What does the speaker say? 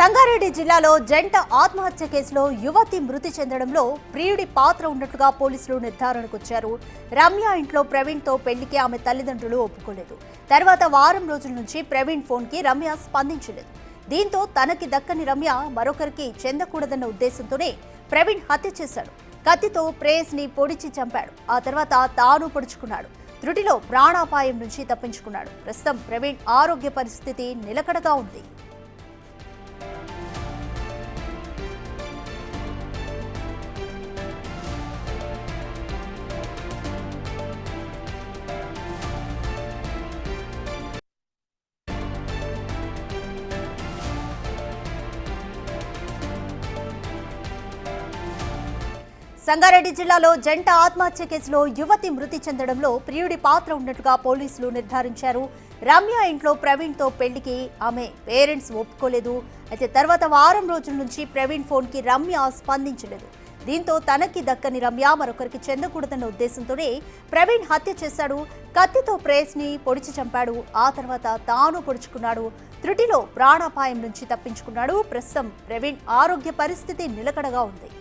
సంగారెడ్డి జిల్లాలో జంట ఆత్మహత్య కేసులో యువతి మృతి చెందడంలో ప్రియుడి పాత్ర ఉన్నట్లుగా పోలీసులు నిర్ధారణకు వచ్చారు. రమ్య ఇంట్లో ప్రవీణ్తో పెళ్లికి ఆమె తల్లిదండ్రులు ఒప్పుకోలేదు. తర్వాత వారం రోజుల నుంచి ప్రవీణ్ ఫోన్కి రమ్య స్పందించలేదు. దీంతో తనకి దక్కని రమ్య మరొకరికి చెందకూడదన్న ఉద్దేశంతోనే ప్రవీణ్ హత్య చేశాడు. కత్తితో ప్రేయస్ని పొడిచి చంపాడు. ఆ తర్వాత తాను పొడుచుకున్నాడు. త్రుటిలో ప్రాణాపాయం నుంచి తప్పించుకున్నాడు. ప్రస్తుతం ప్రవీణ్ ఆరోగ్య పరిస్థితి నిలకడగా ఉంది. సంగారెడ్డి జిల్లాలో జంట ఆత్మహత్య కేసులో యువతి మృతి చెందడంలో ప్రియుడి పాత్ర ఉన్నట్టుగా పోలీసులు నిర్ధారించారు. రమ్య ఇంట్లో ప్రవీణ్తో పెళ్లికి ఆమె పేరెంట్స్ ఒప్పుకోలేదు. అయితే తర్వాత వారం రోజుల నుంచి ప్రవీణ్ ఫోన్కి రమ్య స్పందించలేదు. దీంతో తనకి దక్కని రమ్య మరొకరికి చెందకూడదన్న ఉద్దేశంతోనే ప్రవీణ్ హత్య చేశాడు. కత్తితో ప్రేయస్ని పొడిచి చంపాడు. ఆ తర్వాత తాను పొడుచుకున్నాడు. త్రుటిలో ప్రాణాపాయం నుంచి తప్పించుకున్నాడు. ప్రస్తుతం ప్రవీణ్ ఆరోగ్య పరిస్థితి నిలకడగా ఉంది.